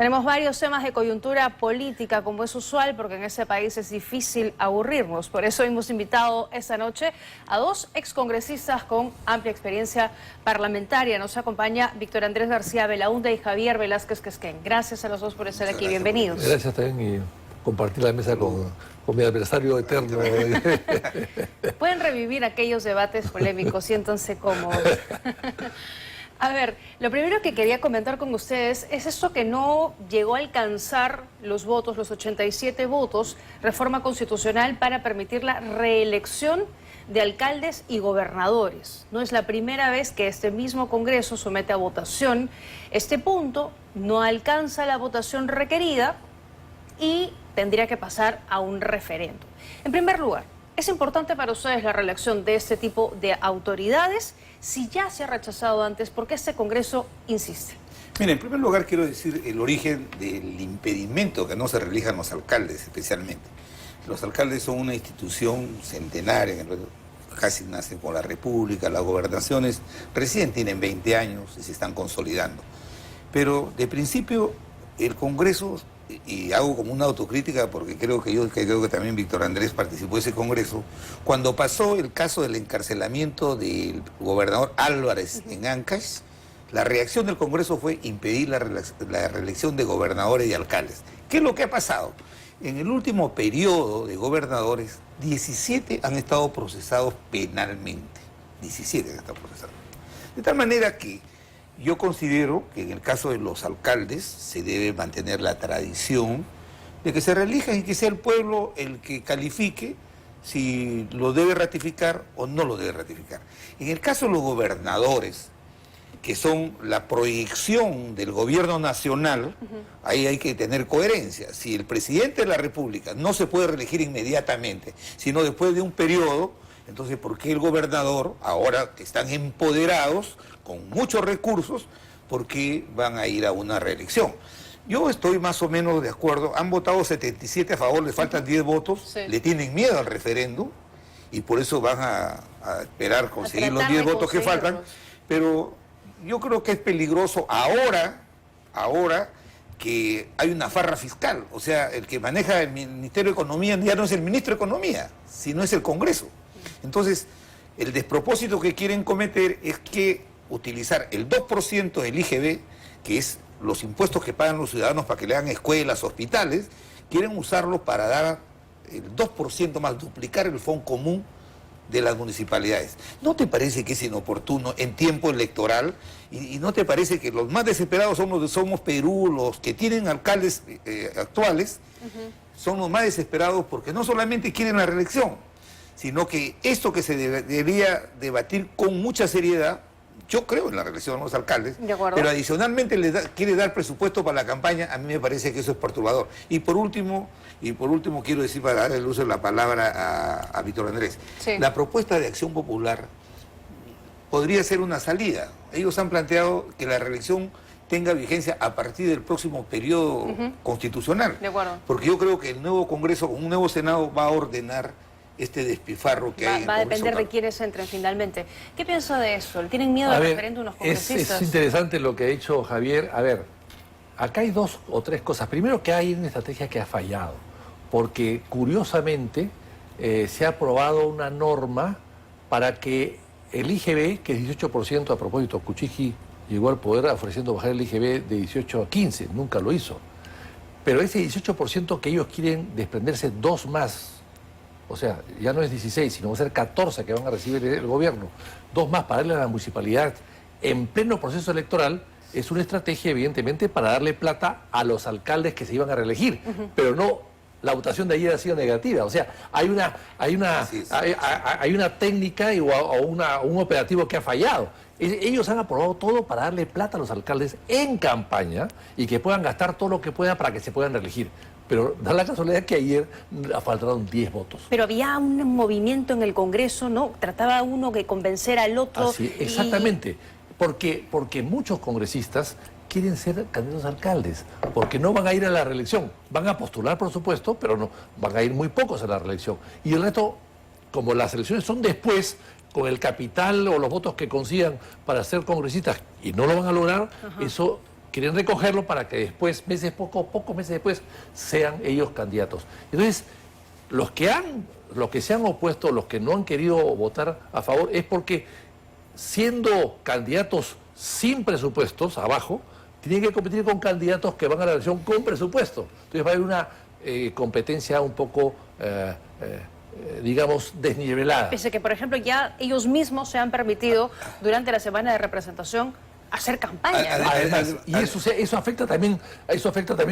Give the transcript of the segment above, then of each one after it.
Tenemos varios temas de coyuntura política, como es usual, porque en ese país es difícil aburrirnos. Por eso hemos invitado esta noche a dos excongresistas con amplia experiencia parlamentaria. Nos acompaña Víctor Andrés García Belaúnde y Javier Velázquez Quesquén. Gracias a los dos por estar aquí. Bienvenidos. Gracias también y compartir la mesa con mi adversario eterno. Pueden revivir aquellos debates polémicos, siéntanse cómodos. A ver, lo primero que quería comentar con ustedes es esto que no llegó a alcanzar los votos, los 87 votos, reforma constitucional para permitir la reelección de alcaldes y gobernadores. No es la primera vez que este mismo Congreso somete a votación este punto, no alcanza la votación requerida y tendría que pasar a un referéndum. En primer lugar, ¿es importante para ustedes la reelección de este tipo de autoridades? Si ya se ha rechazado antes, ¿por qué este Congreso insiste? Mira, en primer lugar quiero decir el origen del impedimento que no se reelijan los alcaldes especialmente. Los alcaldes son una institución centenaria, casi nacen con la República, las gobernaciones recién tienen 20 años y se están consolidando. Pero de principio el Congreso, y hago como una autocrítica porque creo que también Víctor Andrés participó de ese Congreso, cuando pasó el caso del encarcelamiento del gobernador Álvarez en Ancash, la reacción del Congreso fue impedir la reelección de gobernadores y alcaldes. ¿Qué es lo que ha pasado? En el último periodo de gobernadores, 17 han estado procesados penalmente. 17 han estado procesados. De tal manera que yo considero que en el caso de los alcaldes se debe mantener la tradición de que se reelijan y que sea el pueblo el que califique si lo debe ratificar o no lo debe ratificar. En el caso de los gobernadores, que son la proyección del gobierno nacional, ahí hay que tener coherencia. Si el presidente de la República no se puede reelegir inmediatamente, sino después de un periodo, entonces ¿por qué el gobernador, ahora que están empoderados, con muchos recursos, por qué van a ir a una reelección? Yo estoy más o menos de acuerdo, han votado 77 a favor, les faltan 10 votos, sí. Le tienen miedo al referéndum y por eso van a esperar conseguir los 10 votos que faltan, pero yo creo que es peligroso ahora que hay una farra fiscal, o sea, el que maneja el Ministerio de Economía ya no es el Ministro de Economía, sino es el Congreso. Entonces, el despropósito que quieren cometer es que utilizar el 2% del IGB, que es los impuestos que pagan los ciudadanos para que le hagan escuelas, hospitales, quieren usarlo para dar el 2% más, duplicar el fondo común de las municipalidades. ¿No te parece que es inoportuno en tiempo electoral? ¿Y no te parece que los más desesperados somos Perú, los que tienen alcaldes actuales, son los más desesperados porque no solamente quieren la reelección, sino que esto que se debería debatir con mucha seriedad? Yo creo en la reelección de los alcaldes, pero adicionalmente quiere dar presupuesto para la campaña. A mí me parece que eso es perturbador. Y por último quiero decir, para dar el uso de la palabra a Víctor Andrés, sí. La propuesta de Acción Popular podría ser una salida. Ellos han planteado que la reelección tenga vigencia a partir del próximo periodo constitucional. Porque yo creo que el nuevo Congreso, un nuevo Senado, va a ordenar este despifarro que hay. Va a depender de quiénes entren finalmente. ¿Qué piensa de eso? ¿Tienen miedo al referéndum los congresistas? Es interesante lo que ha dicho Javier. A ver, acá hay dos o tres cosas. Primero, que hay una estrategia que ha fallado, porque curiosamente se ha aprobado una norma para que el IGB, que es 18%, a propósito, Kuczynski llegó al poder ofreciendo bajar el IGB de 18 a 15, nunca lo hizo. Pero ese 18% que ellos quieren desprenderse dos más, o sea, ya no es 16, sino va a ser 14 que van a recibir el gobierno, dos más para darle a la municipalidad en pleno proceso electoral, es una estrategia evidentemente para darle plata a los alcaldes que se iban a reelegir, pero no, la votación de ayer ha sido negativa, o sea, hay una técnica o un operativo que ha fallado. Ellos han aprobado todo para darle plata a los alcaldes en campaña y que puedan gastar todo lo que puedan para que se puedan reelegir. Pero da la casualidad que ayer faltaron 10 votos. Pero había un movimiento en el Congreso, ¿no? Trataba uno de convencer al otro. Así, exactamente. Porque muchos congresistas quieren ser candidatos a alcaldes, porque no van a ir a la reelección. Van a postular, por supuesto, pero no van a ir muy pocos a la reelección. Y el resto, como las elecciones son después, con el capital o los votos que consigan para ser congresistas y no lo van a lograr, eso quieren recogerlo para que después, pocos meses después, sean ellos candidatos. Entonces, los que se han opuesto, los que no han querido votar a favor, es porque siendo candidatos sin presupuestos abajo, tienen que competir con candidatos que van a la elección con presupuesto. Entonces va a haber una competencia un poco, digamos, desnivelada. Pese que, por ejemplo, ya ellos mismos se han permitido durante la semana de representación hacer campaña. Además, y eso afecta también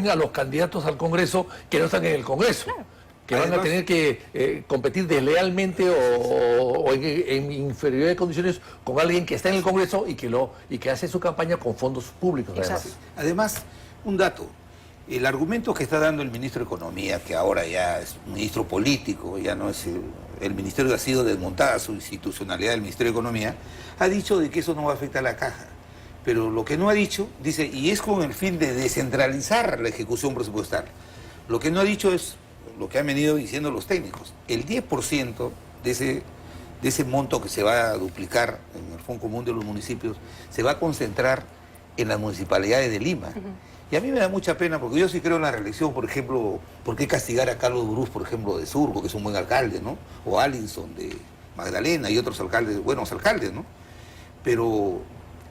a los candidatos al Congreso que no están en el Congreso. Claro. Que van a tener que competir deslealmente o en inferioridad de condiciones con alguien que está en el Congreso y que hace su campaña con fondos públicos. Además, un dato. El argumento que está dando el ministro de Economía, que ahora ya es un ministro político, ya no es el ministerio, ha sido desmontada su institucionalidad del Ministerio de Economía, ha dicho de que eso no va a afectar a la caja. Pero lo que no ha dicho, dice, y es con el fin de descentralizar la ejecución presupuestal. Lo que no ha dicho es lo que han venido diciendo los técnicos. El 10% de ese monto que se va a duplicar en el Fondo Común de los Municipios se va a concentrar en las municipalidades de Lima. Y a mí me da mucha pena, porque yo sí creo en la reelección, por ejemplo, ¿por qué castigar a Carlos Burús, por ejemplo, de Surco, que es un buen alcalde, ¿no? O Allinson de Magdalena y otros alcaldes, buenos alcaldes, ¿no? Pero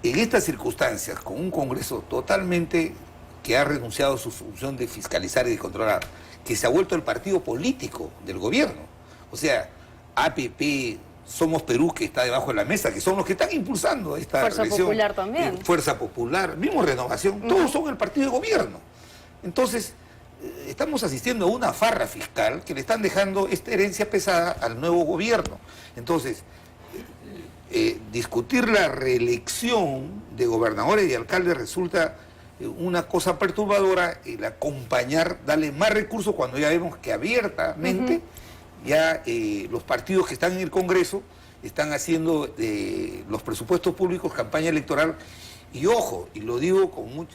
en estas circunstancias, con un Congreso totalmente que ha renunciado a su función de fiscalizar y de controlar, que se ha vuelto el partido político del gobierno, o sea, APP, Somos Perú, que está debajo de la mesa, que son los que están impulsando esta Fuerza reelección. Popular también. Fuerza Popular, mismo Renovación, todos son el partido de gobierno. Entonces, estamos asistiendo a una farra fiscal que le están dejando esta herencia pesada al nuevo gobierno. Entonces, discutir la reelección de gobernadores y alcaldes resulta una cosa perturbadora, el acompañar, darle más recursos cuando ya vemos que abiertamente ya los partidos que están en el Congreso están haciendo los presupuestos públicos campaña electoral. Y ojo, y lo digo con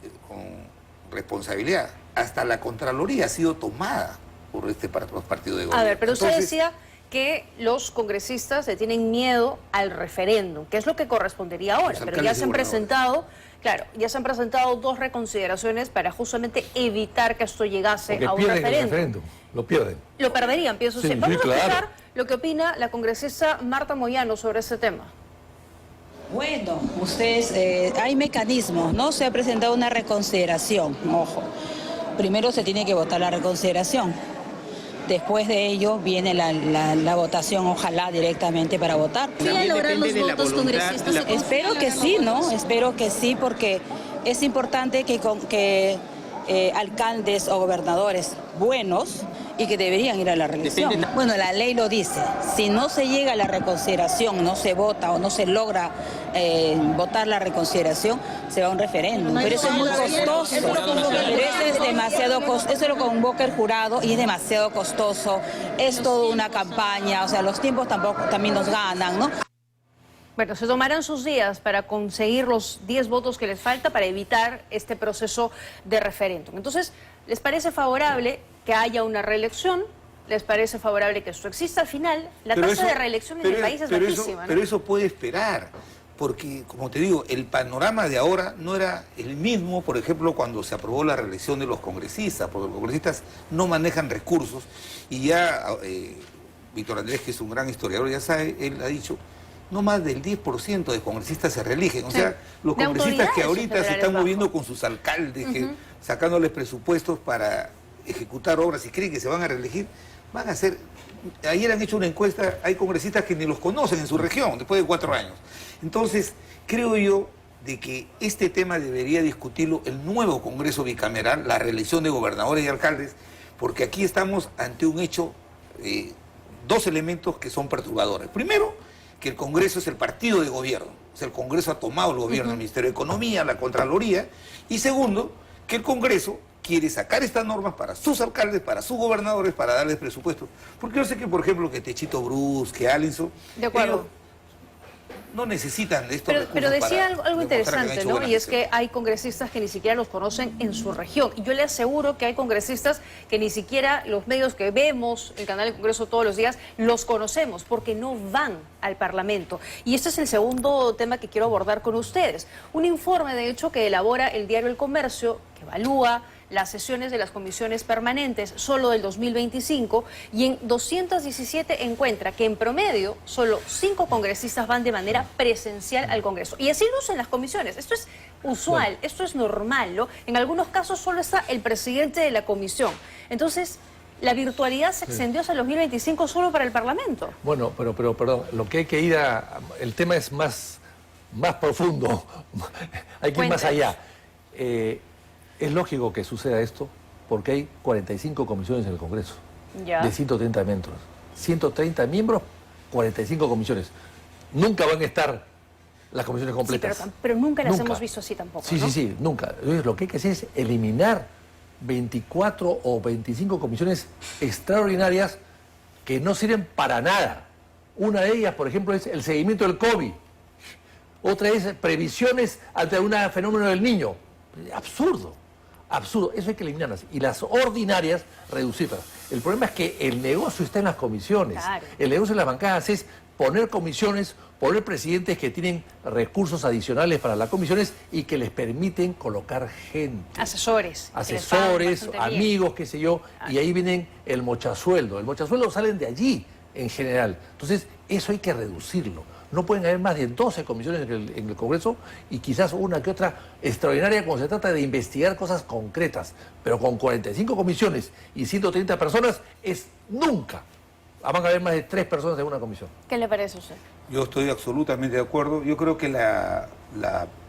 responsabilidad, hasta la Contraloría ha sido tomada por los partidos de gobierno. A ver, pero usted decía que los congresistas le tienen miedo al referéndum, que es lo que correspondería ahora, pero ya se han presentado, claro, ya se han presentado 2 reconsideraciones para justamente evitar que esto llegase a un referéndum. Lo pierden. Lo perderían, pienso usted. Sí, Vamos a escuchar claro lo que opina la congresista Marta Moyano sobre ese tema. Bueno, ustedes, hay mecanismos, ¿no? Se ha presentado una reconsideración, ojo. Primero se tiene que votar la reconsideración. Después de ello viene la votación, ojalá directamente para votar. ¿Sí a lograr los votos congresistas? Espero que sí, ¿no? Espero que sí, porque es importante que alcaldes o gobernadores buenos y que deberían ir a la reelección. Bueno, la ley lo dice. Si no se llega a la reconsideración, no se vota o no se logra votar la reconsideración, se va a un referéndum. Pero eso es muy costoso. Pero eso es demasiado costoso. Eso lo convoca el jurado y es demasiado costoso. Es toda una campaña. O sea, los tiempos también nos ganan, ¿no? Bueno, se tomarán sus días para conseguir los 10 votos que les falta para evitar este proceso de referéndum. Entonces, ¿les parece favorable que haya una reelección? ¿Les parece favorable que esto exista? Al final, la tasa de reelección en el país es bajísima, ¿no? Pero eso puede esperar, porque, como te digo, el panorama de ahora no era el mismo, por ejemplo, cuando se aprobó la reelección de los congresistas, porque los congresistas no manejan recursos, y ya Víctor Andrés, que es un gran historiador, ya sabe, él ha dicho, no más del 10% de congresistas se reeligen. O sea, los congresistas que ahorita se están moviendo con sus alcaldes, sacándoles presupuestos para ejecutar obras y creen que se van a reelegir, van a ser... Ayer han hecho una encuesta, hay congresistas que ni los conocen en su región, después de 4 años. Entonces, creo yo de que este tema debería discutirlo el nuevo Congreso bicameral, la reelección de gobernadores y alcaldes, porque aquí estamos ante un hecho, 2 elementos que son perturbadores. Primero, que el Congreso es el partido de gobierno, o sea, el Congreso ha tomado el gobierno, el Ministerio de Economía, la Contraloría, y segundo, que el Congreso quiere sacar estas normas para sus alcaldes, para sus gobernadores, para darles presupuestos. Porque yo sé que, por ejemplo, que Techito Bruce, que Allinson... De acuerdo. no necesitan de estos Pero recursos decía para algo demostrar que han interesante, hecho ¿no? buena Y es gestión. que hay congresistas que ni siquiera los conocen en su región. Y yo le aseguro que hay congresistas que ni siquiera los medios que vemos, el canal del Congreso todos los días, los conocemos porque no van al Parlamento. Y este es el segundo tema que quiero abordar con ustedes. Un informe, de hecho, que elabora el diario El Comercio, que evalúa las sesiones de las comisiones permanentes solo del 2025 y en 217 encuentra que en promedio solo 5 congresistas van de manera presencial al Congreso. Y así lucen las comisiones. Esto es usual, esto es normal, ¿no? En algunos casos solo está el presidente de la comisión. Entonces, la virtualidad se extendió hasta el 2025 solo para el Parlamento. Bueno, pero perdón, lo que hay que ir el tema es más profundo, hay que ir más allá. Es lógico que suceda esto porque hay 45 comisiones en el Congreso, Ya. de 130 miembros. 130 miembros, 45 comisiones. Nunca van a estar las comisiones completas. Sí, pero nunca las hemos visto así tampoco, Sí, ¿no? sí, nunca. Entonces, lo que hay que hacer es eliminar 24 o 25 comisiones extraordinarias que no sirven para nada. Una de ellas, por ejemplo, es el seguimiento del COVID. Otra es previsiones ante un fenómeno del niño. Absurdo, absurdo. Eso hay que eliminarlas. Y las ordinarias, reducirlas. El problema es que el negocio está en las comisiones. Claro. El negocio de las bancadas es poner comisiones, poner presidentes que tienen recursos adicionales para las comisiones y que les permiten colocar gente. Asesores. que les pagan Asesores, bastante bien. amigos, qué sé yo, y ahí vienen el mochasueldo. El mochasueldo salen de allí, en general. Entonces, eso hay que reducirlo. No pueden haber más de 12 comisiones en el Congreso y quizás una que otra extraordinaria cuando se trata de investigar cosas concretas. Pero con 45 comisiones y 130 personas es nunca. Van a haber más de 3 personas en una comisión. ¿Qué le parece a usted? Yo estoy absolutamente de acuerdo. Yo creo que la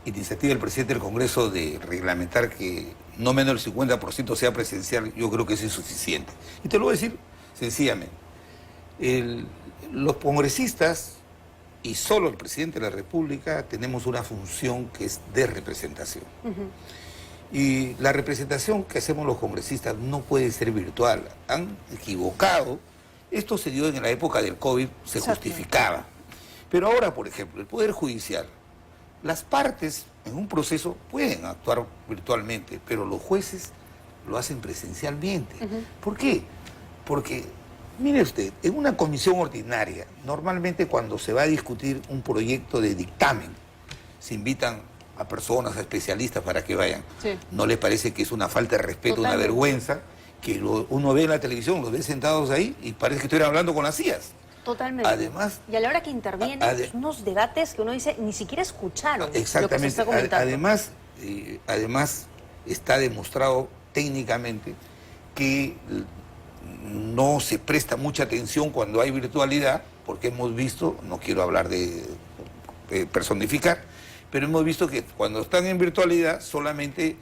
iniciativa del presidente del Congreso de reglamentar que no menos del 50% sea presencial, yo creo que es insuficiente. Y te lo voy a decir sencillamente. Los congresistas y solo el presidente de la República tenemos una función que es de representación. Y la representación que hacemos los congresistas no puede ser virtual. Han equivocado. Esto se dio en la época del COVID, se Exacto. justificaba. Pero ahora, por ejemplo, el Poder Judicial, las partes en un proceso pueden actuar virtualmente, pero los jueces lo hacen presencialmente. ¿Por qué? Porque, mire usted, en una comisión ordinaria, normalmente cuando se va a discutir un proyecto de dictamen, se invitan a personas, a especialistas para que vayan. Sí. ¿No les parece que es una falta de respeto, una Totalmente. vergüenza, que uno ve en la televisión, los ve sentados ahí y parece que estuvieran hablando con las CIAs? Totalmente. Además- y a la hora que intervienen, unos debates que uno dice, ni siquiera escucharon lo que se Exactamente. está comentando. Además, está demostrado técnicamente que no se presta mucha atención cuando hay virtualidad, porque hemos visto, no quiero hablar de personificar, pero hemos visto que cuando están en virtualidad solamente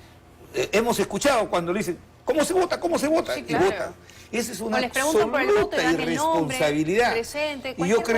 hemos escuchado cuando le dicen, ¿cómo se vota? ¿Cómo se vota? Sí, Y claro. vota. Esa es una les preguntan por el voto y absoluta dan el nombre, irresponsabilidad. presente, Y yo cualquier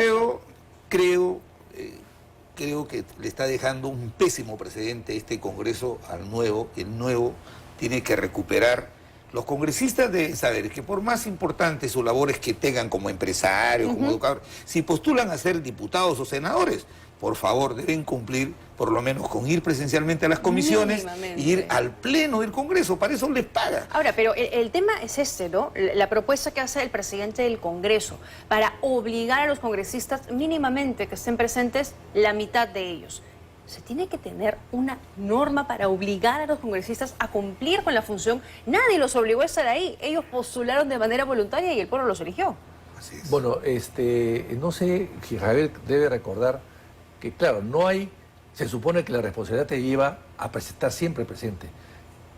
creo que le está dejando un pésimo precedente este Congreso al nuevo. El nuevo tiene que recuperar. Los congresistas deben saber que por más importantes sus labores que tengan como empresarios, como educadores, si postulan a ser diputados o senadores, por favor, deben cumplir por lo menos con ir presencialmente a las comisiones Mínimamente. y ir al pleno del Congreso. Para eso les paga. Ahora, pero el tema es este, ¿no? La propuesta que hace el presidente del Congreso para obligar a los congresistas mínimamente que estén presentes, la mitad de ellos. Se tiene que tener una norma para obligar a los congresistas a cumplir con la función. Nadie los obligó a estar ahí. Ellos postularon de manera voluntaria y el pueblo los eligió. Así es. Bueno, no sé si Javier debe recordar que, claro, no hay, se supone que la responsabilidad te lleva a estar siempre presente,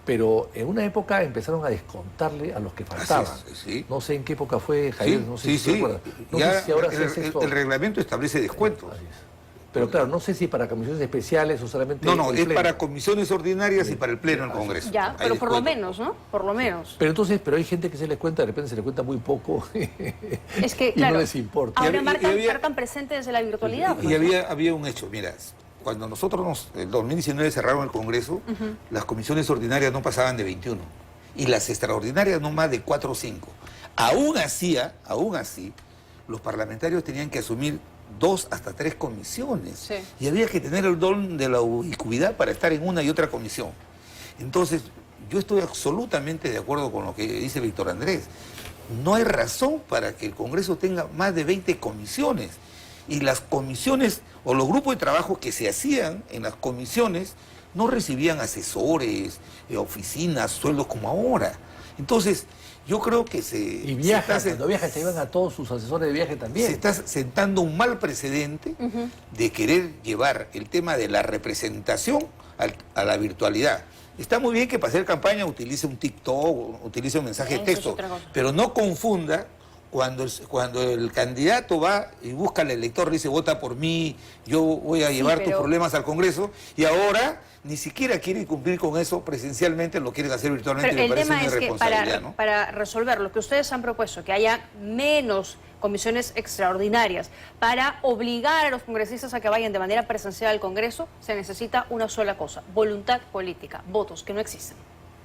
pero en una época empezaron a descontarle a los que faltaban. Así es, sí. No sé en qué época fue, Javier, no sé sí, si te sí. acuerdas. No Ya sé si ahora se hace eso. el reglamento establece descuentos. Así es. Pero claro, no sé si para comisiones especiales o solamente... No, el es pleno. para comisiones ordinarias y para el pleno del Congreso. Ya, Hay pero por lo descuento. menos, ¿no? Por lo menos. Pero hay gente que se les cuenta, de repente se les cuenta muy poco Es que, y claro, no les importa. ahora Y marcan, había- presentes desde la virtualidad. Y pues, ¿no? había un hecho, mira, cuando nosotros en 2019 cerraron el Congreso, las comisiones ordinarias no pasaban de 21 y las extraordinarias no más de 4 o 5. Aún así, los parlamentarios tenían que asumir 2 hasta 3 comisiones. Sí. Y había que tener el don de la ubicuidad para estar en una y otra comisión. Entonces, yo estoy absolutamente de acuerdo con lo que dice Víctor Andrés. No hay razón para que el Congreso tenga más de 20 comisiones. Y las comisiones o los grupos de trabajo que se hacían en las comisiones no recibían asesores, oficinas, sueldos como ahora. Entonces, yo creo que Y viajan, cuando viajan se llevan a todos sus asesores de viaje también. se está sentando un mal precedente de querer llevar el tema de la representación a la virtualidad. Está muy bien que para hacer campaña utilice un TikTok, utilice un mensaje de Eso es texto, otra cosa. pero no confunda cuando el candidato va y busca al elector, dice, vota por mí, yo voy a llevar tus pero- problemas al Congreso, y ahora ni siquiera quieren cumplir con eso presencialmente, lo quieren hacer virtualmente, Pero y el me parece tema una es que irresponsabilidad, ¿no? para resolver lo que ustedes han propuesto, que haya menos comisiones extraordinarias, para obligar a los congresistas a que vayan de manera presencial al Congreso, se necesita una sola cosa: voluntad política, votos que no existen.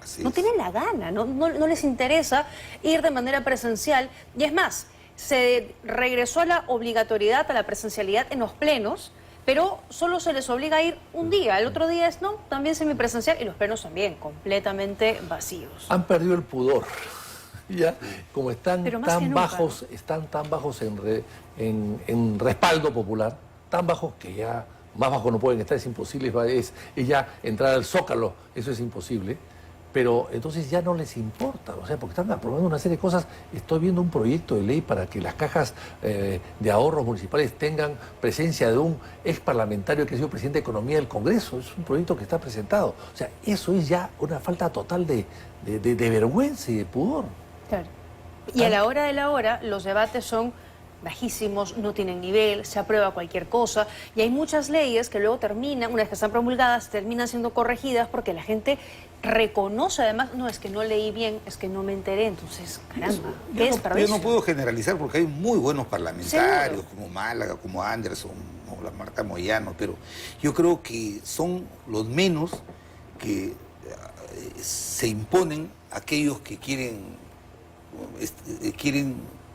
Así No es. tienen la gana, no les interesa ir de manera presencial. Y es más, se regresó a la obligatoriedad, a la presencialidad en los plenos, pero solo se les obliga a ir un día. El otro día es no, también semipresencial, y los plenos también, completamente vacíos. Han perdido el pudor. Ya, como están Pero más que tan nunca, bajos, están tan bajos en respaldo popular, tan bajos que ya más bajos no pueden estar, es imposible, es ya entrar al Zócalo, eso es imposible. Pero entonces ya no les importa, o sea, porque están aprobando una serie de cosas. Estoy viendo un proyecto de ley para que las cajas de ahorros municipales tengan presencia de un ex parlamentario que ha sido presidente de Economía del Congreso. Es un proyecto que está presentado. O sea, eso es ya una falta total de vergüenza y de pudor. Claro. Y a la hora de la hora, los debates son bajísimos, no tienen nivel, se aprueba cualquier cosa, y hay muchas leyes que luego terminan, una vez que están promulgadas, terminan siendo corregidas porque la gente reconoce además, no, es que no leí bien, es que no me enteré, entonces, caramba, qué Yo desperdicio. no puedo generalizar porque hay muy buenos parlamentarios, Seguro. como Málaga, como Anderson, o la Marta Moyano, pero yo creo que son los menos que se imponen aquellos que quieren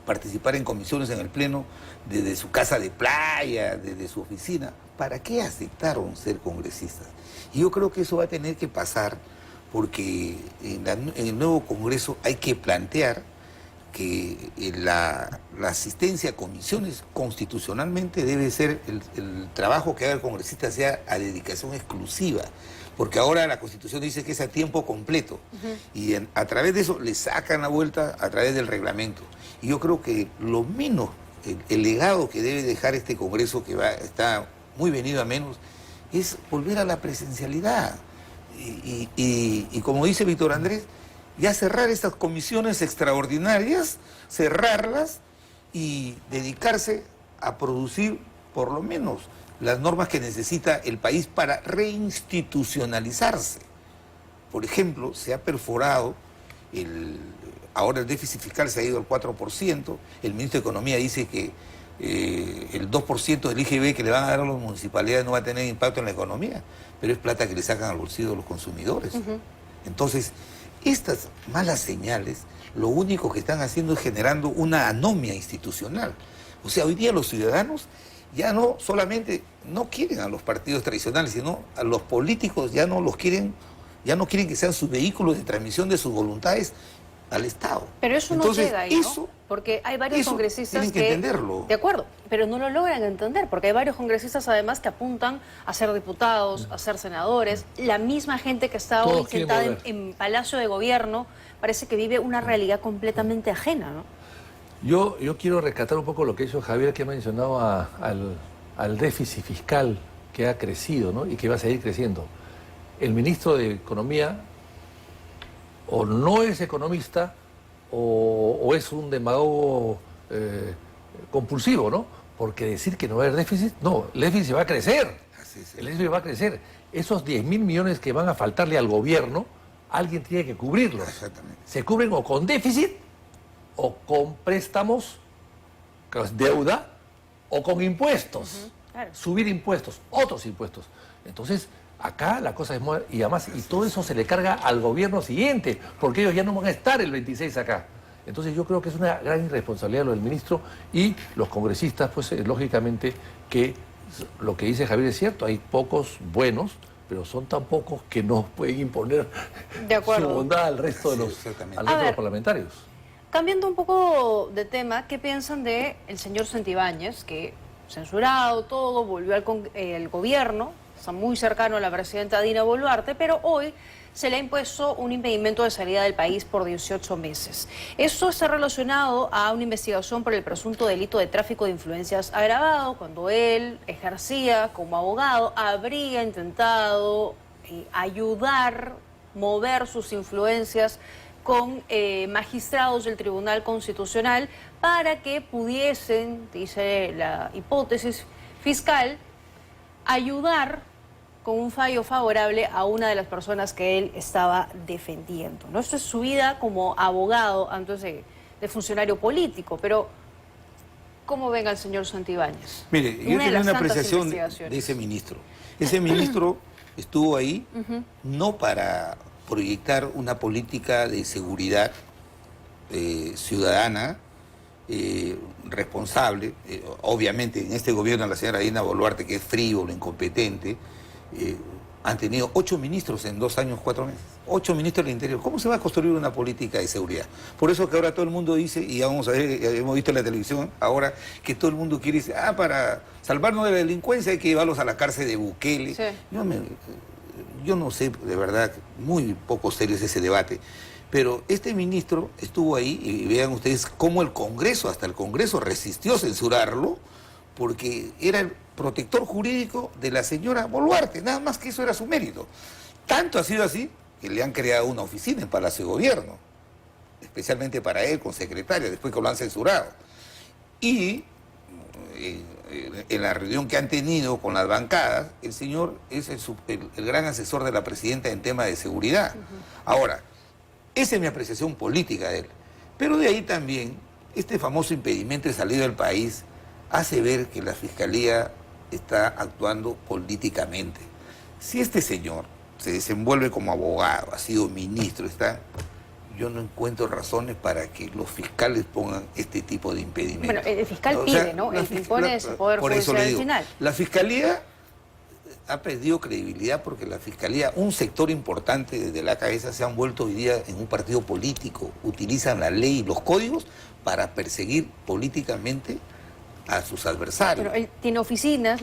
participar en comisiones en el Pleno desde su casa de playa, desde su oficina. ¿Para qué aceptaron ser congresistas? Y yo creo que eso va a tener que pasar porque en el nuevo Congreso hay que plantear que la asistencia a comisiones constitucionalmente debe ser el trabajo que haga el congresista sea a dedicación exclusiva, porque ahora la Constitución dice que es a tiempo completo y a través de eso le sacan la vuelta a través del reglamento. Y yo creo que lo menos, el legado que debe dejar este Congreso, que está muy venido a menos, es volver a la presencialidad. Y como dice Víctor Andrés, ya cerrar estas comisiones extraordinarias, cerrarlas y dedicarse a producir por lo menos las normas que necesita el país para reinstitucionalizarse. Por ejemplo, se ha perforado, ahora el déficit fiscal se ha ido al 4%, el ministro de Economía dice que el 2% del IGB que le van a dar a las municipalidades no va a tener impacto en la economía, pero es plata que le sacan al bolsillo de los consumidores. Entonces, estas malas señales, lo único que están haciendo es generando una anomia institucional. O sea, hoy día los ciudadanos ya no solamente no quieren a los partidos tradicionales, sino a los políticos ya no quieren que sean sus vehículos de transmisión de sus voluntades al Estado. Pero eso Entonces, no llega ahí, ¿no? eso, Porque hay varios eso congresistas tienen que entenderlo. De acuerdo, pero no lo logran entender, porque hay varios congresistas además que apuntan a ser diputados, a ser senadores. La misma gente que está Todos hoy quieren sentada volver. en Palacio de Gobierno parece que vive una realidad completamente ajena, ¿no? Yo quiero rescatar un poco lo que hizo Javier, que ha mencionado al déficit fiscal que ha crecido, ¿no? Y que va a seguir creciendo. El ministro de Economía o no es economista o es un demagogo compulsivo, ¿no? Porque decir que no va a haber déficit, no, el déficit va a crecer. Así es. El déficit va a crecer. Esos 10.000 millones que van a faltarle al gobierno, alguien tiene que cubrirlos. Exactamente. Se cubren o con déficit o con préstamos, que es deuda, o con impuestos. Claro. Subir impuestos, otros impuestos. Entonces, acá la cosa es muy... Y además, y todo eso se le carga al gobierno siguiente, porque ellos ya no van a estar el 26 acá. Entonces yo creo que es una gran irresponsabilidad lo del ministro y los congresistas, pues lógicamente que lo que dice Javier es cierto, hay pocos buenos, pero son tan pocos que no pueden imponer su bondad al resto de los parlamentarios. Cambiando un poco de tema, ¿qué piensan de el señor Santibáñez, que censurado todo, volvió al gobierno, está muy cercano a la presidenta Dina Boluarte, pero hoy se le ha impuesto un impedimento de salida del país por 18 meses. Esto está relacionado a una investigación por el presunto delito de tráfico de influencias agravado, cuando él ejercía como abogado, habría intentado ayudar, mover sus influencias con magistrados del Tribunal Constitucional para que pudiesen, dice la hipótesis fiscal, ayudar con un fallo favorable a una de las personas que él estaba defendiendo, ¿no? Esto es su vida como abogado antes de funcionario político, pero ¿cómo ven al señor Santibáñez? Mire, yo tengo una apreciación de ese ministro. Ese ministro estuvo ahí no para proyectar una política de seguridad ciudadana responsable. Obviamente en este gobierno la señora Dina Boluarte, que es frívolo, incompetente, han tenido 8 ministros en 2 años, 4 meses. 8 ministros del Interior. ¿Cómo se va a construir una política de seguridad? Por eso que ahora todo el mundo dice, y ya vamos a ver, hemos visto en la televisión ahora, que todo el mundo quiere decir, para salvarnos de la delincuencia hay que llevarlos a la cárcel de Bukele. Sí. Yo no sé, de verdad, muy poco serio es ese debate. Pero este ministro estuvo ahí, y vean ustedes cómo el Congreso, hasta el Congreso resistió censurarlo, porque era el protector jurídico de la señora Boluarte, nada más que eso era su mérito. Tanto ha sido así que le han creado una oficina en Palacio de Gobierno, especialmente para él, con secretaria, después que lo han censurado. Y en la reunión que han tenido con las bancadas, el señor es el gran asesor de la presidenta en tema de seguridad. Ahora, esa es mi apreciación política de él. Pero de ahí también, este famoso impedimento de salida del país hace ver que la Fiscalía está actuando políticamente. Si este señor se desenvuelve como abogado, ha sido ministro, yo no encuentro razones para que los fiscales pongan este tipo de impedimentos. Bueno, el fiscal pide, ¿no? El que impone ese poder judicial al final. La Fiscalía ha perdido credibilidad porque la Fiscalía, un sector importante desde la cabeza, se han vuelto hoy día en un partido político. Utilizan la ley y los códigos para perseguir políticamente a sus adversarios. Pero él tiene oficinas,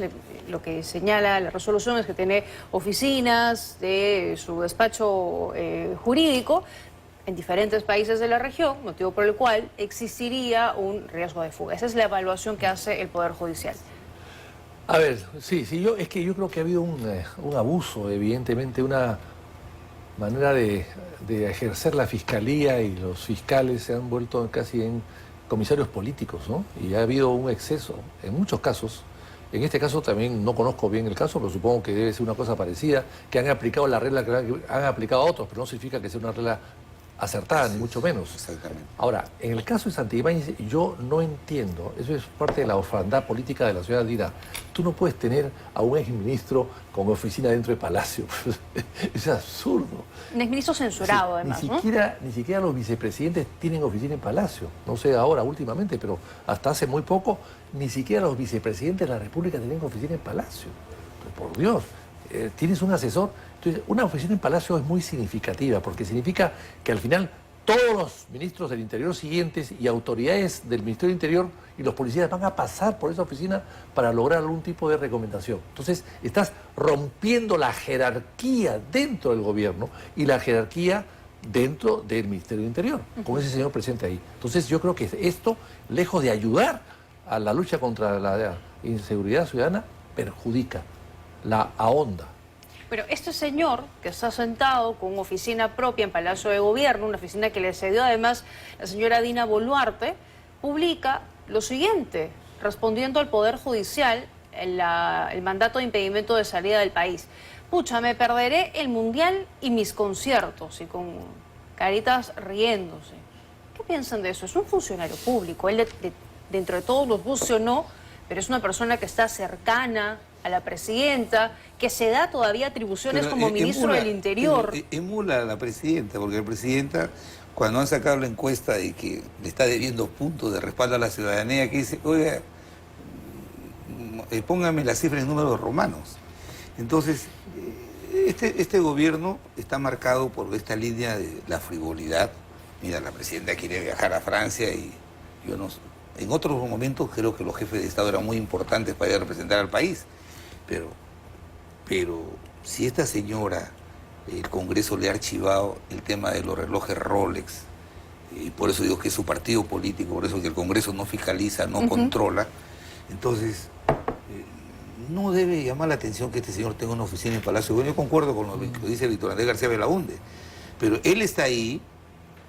lo que señala la resolución es que tiene oficinas de su despacho jurídico en diferentes países de la región, motivo por el cual existiría un riesgo de fuga. Esa es la evaluación que hace el Poder Judicial. A ver, sí, yo creo que ha habido un abuso, evidentemente, una manera de ejercer la fiscalía, y los fiscales se han vuelto casi en comisarios políticos, ¿no? Y ha habido un exceso, en muchos casos. En este caso también no conozco bien el caso, pero supongo que debe ser una cosa parecida, que han aplicado la regla que han aplicado a otros, pero no significa que sea una regla acertada, ni mucho menos. Exactamente. Ahora, en el caso de Santibáñez, yo no entiendo, eso es parte de la orfandad política de la ciudadanía. Tú no puedes tener a un exministro con oficina dentro del Palacio. Es absurdo. Un exministro censurado, además, Ni siquiera los vicepresidentes tienen oficina en Palacio. No sé ahora, últimamente, pero hasta hace muy poco, ni siquiera los vicepresidentes de la República tienen oficina en Palacio. Pero por Dios, tienes un asesor. Entonces, una oficina en Palacio es muy significativa, porque significa que al final todos los ministros del Interior siguientes y autoridades del Ministerio del Interior y los policías van a pasar por esa oficina para lograr algún tipo de recomendación. Entonces, estás rompiendo la jerarquía dentro del gobierno y la jerarquía dentro del Ministerio del Interior, con ese señor presente ahí. Entonces, yo creo que esto, lejos de ayudar a la lucha contra la inseguridad ciudadana, perjudica, la ahonda. Pero este señor, que está sentado con oficina propia en Palacio de Gobierno, una oficina que le cedió además la señora Dina Boluarte, publica lo siguiente, respondiendo al Poder Judicial el mandato de impedimento de salida del país. Pucha, me perderé el Mundial y mis conciertos, y con caritas riéndose. ¿Qué piensan de eso? Es un funcionario público, él dentro de todos los buses o no, pero es una persona que está cercana a la presidenta, que se da todavía atribuciones Pero, como ministro del Interior. Emula a la presidenta, porque la presidenta, cuando han sacado la encuesta de que le está debiendo puntos de respaldo a la ciudadanía, que dice, oiga, póngame las cifras en números romanos. Entonces, este gobierno está marcado por esta línea de la frivolidad. Mira, la presidenta quiere viajar a Francia y yo no sé. En otros momentos creo que los jefes de Estado eran muy importantes para ir a representar al país, pero si esta señora, el Congreso le ha archivado el tema de los relojes Rolex, y por eso digo que es su partido político, por eso que el Congreso no fiscaliza, no controla, entonces no debe llamar la atención que este señor tenga una oficina en Palacio. Bueno, yo concuerdo con lo que dice Víctor Andrés García Belaúnde, pero él está ahí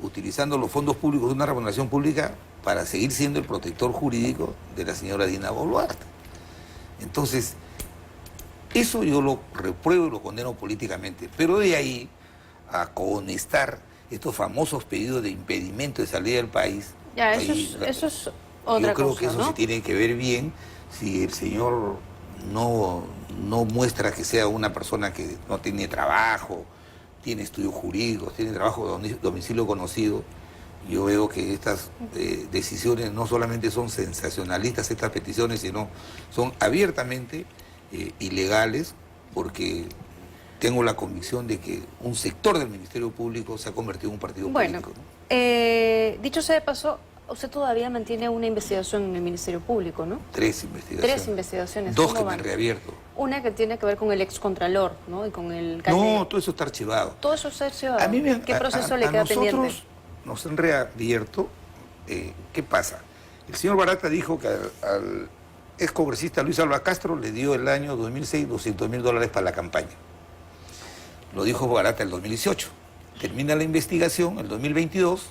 utilizando los fondos públicos de una remuneración pública para seguir siendo el protector jurídico de la señora Dina Boluarte. Entonces, eso yo lo repruebo y lo condeno políticamente, pero de ahí a cohonestar estos famosos pedidos de impedimento de salida del país, Ya, ahí, eso es otra yo creo cosa, que eso ¿no? se tiene que ver bien si el señor no muestra que sea una persona que no tiene trabajo, tiene estudios jurídicos, tiene trabajo de domicilio conocido. Yo veo que estas decisiones no solamente son sensacionalistas, estas peticiones, sino son abiertamente ilegales, porque tengo la convicción de que un sector del Ministerio Público se ha convertido en un partido político, ¿no? Dicho sea de paso, usted todavía mantiene una investigación en el Ministerio Público, ¿no? 3 investigaciones. 3 investigaciones. 2 ¿Cómo que me han van? reabierto. Una que tiene que ver con el excontralor, ¿no? Y con el No, todo eso está archivado. Todo eso está archivado. A mí ¿Qué proceso le queda pendiente? Nosotros nos han reabierto. ¿Qué pasa? El señor Barata dijo que al ex congresista Luis Alba Castro le dio el año 2006 $200.000 para la campaña. Lo dijo Barata el 2018. Termina la investigación el 2022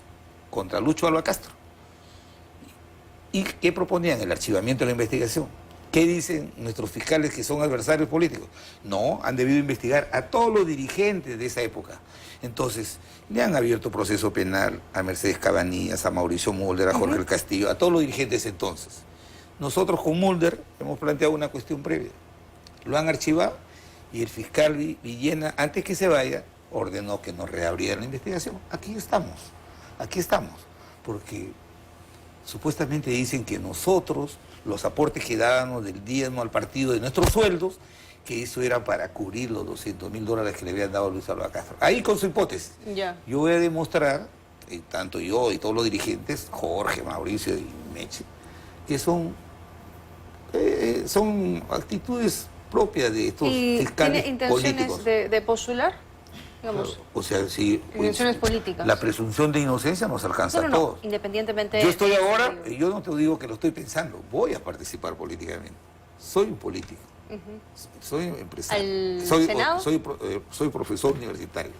contra Lucho Alba Castro. ¿Y qué proponían? El archivamiento de la investigación. ¿Qué dicen nuestros fiscales que son adversarios políticos? No, han debido investigar a todos los dirigentes de esa época. Entonces, le han abierto proceso penal a Mercedes Cabanillas, a Mauricio Mulder, a Jorge El Castillo, a todos los dirigentes entonces. Nosotros con Mulder hemos planteado una cuestión previa. Lo han archivado y el fiscal Villena, antes que se vaya, ordenó que nos reabrieran la investigación. Aquí estamos, porque supuestamente dicen que nosotros, los aportes que dábamos del diezmo al partido de nuestros sueldos, que eso era para cubrir los $200.000 que le habían dado a Luis Alba Castro. Ahí con su hipótesis. Ya. Yo voy a demostrar, tanto yo y todos los dirigentes, Jorge, Mauricio y Meche, que son actitudes propias de estos ¿Y fiscales tiene intenciones políticos. de postular? Digamos, O sea, si intenciones políticas. la presunción de inocencia nos alcanza a todos. Independientemente... Yo estoy ahora, yo no te digo que lo estoy pensando, voy a participar políticamente. Soy un político, soy empresario, ¿Al Senado? soy profesor universitario.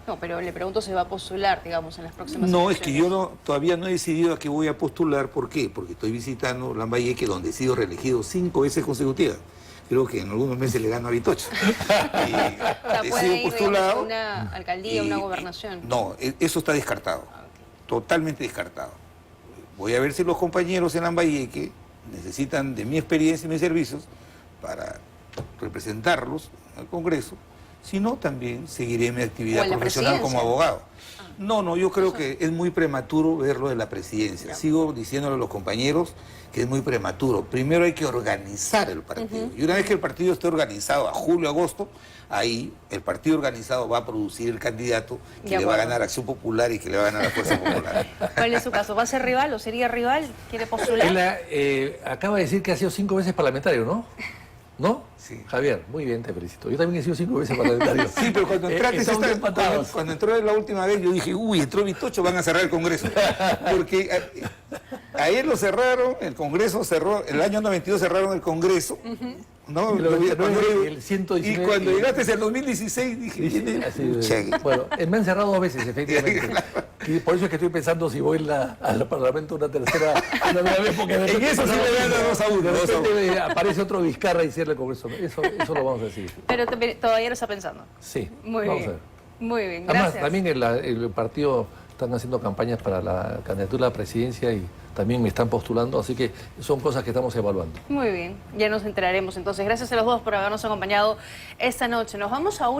No, pero le pregunto si va a postular, digamos, en las próximas No, es que elecciones. yo todavía no he decidido a qué voy a postular. ¿Por qué? Porque estoy visitando Lambayeque, donde he sido reelegido 5 veces consecutivas. Creo que en algunos meses le gano a Vitocho. O sea, He puede sido ir, postulado. digamos, a una alcaldía, una gobernación. No, eso está descartado. Totalmente descartado. Voy a ver si los compañeros en Lambayeque necesitan de mi experiencia y mis servicios para representarlos al Congreso. Si no, también seguiré mi O actividad en la profesional como presidencia. abogado. No, yo creo que es muy prematuro verlo de la presidencia. Sigo diciéndole a los compañeros que es muy prematuro. Primero hay que organizar el partido. Y una vez que el partido esté organizado a julio, agosto, ahí el partido organizado va a producir el candidato que De le va a acuerdo. ganar Acción Popular y que le va a ganar a Fuerza Popular. ¿Cuál es su caso? ¿Va a ser rival o sería rival? ¿Quiere postular? Él acaba de decir que ha sido 5 veces parlamentario, ¿no? ¿No? Sí. Javier, muy bien, te felicito. Yo también he sido 5 veces parlamentario. Sí, pero cuando entraste, estamos esta- empatados. cuando entró la última vez, yo dije, uy, entró Vitocho, van a cerrar el Congreso. Porque ayer lo cerraron, el Congreso cerró, el año 92 cerraron el Congreso. ¿No? Y lo Lo vi- 99, el 119, y cuando llegaste al 2016, dije, viene Así, Pucha, bueno, me han cerrado 2 veces, efectivamente. Y por eso es que estoy pensando si voy al Parlamento una tercera vez, porque de En repente eso sí le gana 2-1, de 2-1. repente aparece otro Vizcarra y cierra el Congreso. Eso lo vamos a decir. Pero todavía lo está pensando. Sí, Muy vamos bien. a ver. Muy bien, Además, gracias. también el partido están haciendo campañas para la candidatura a la presidencia y también me están postulando, así que son cosas que estamos evaluando. Muy bien, ya nos enteraremos entonces. Gracias a los dos por habernos acompañado esta noche. Nos vamos a una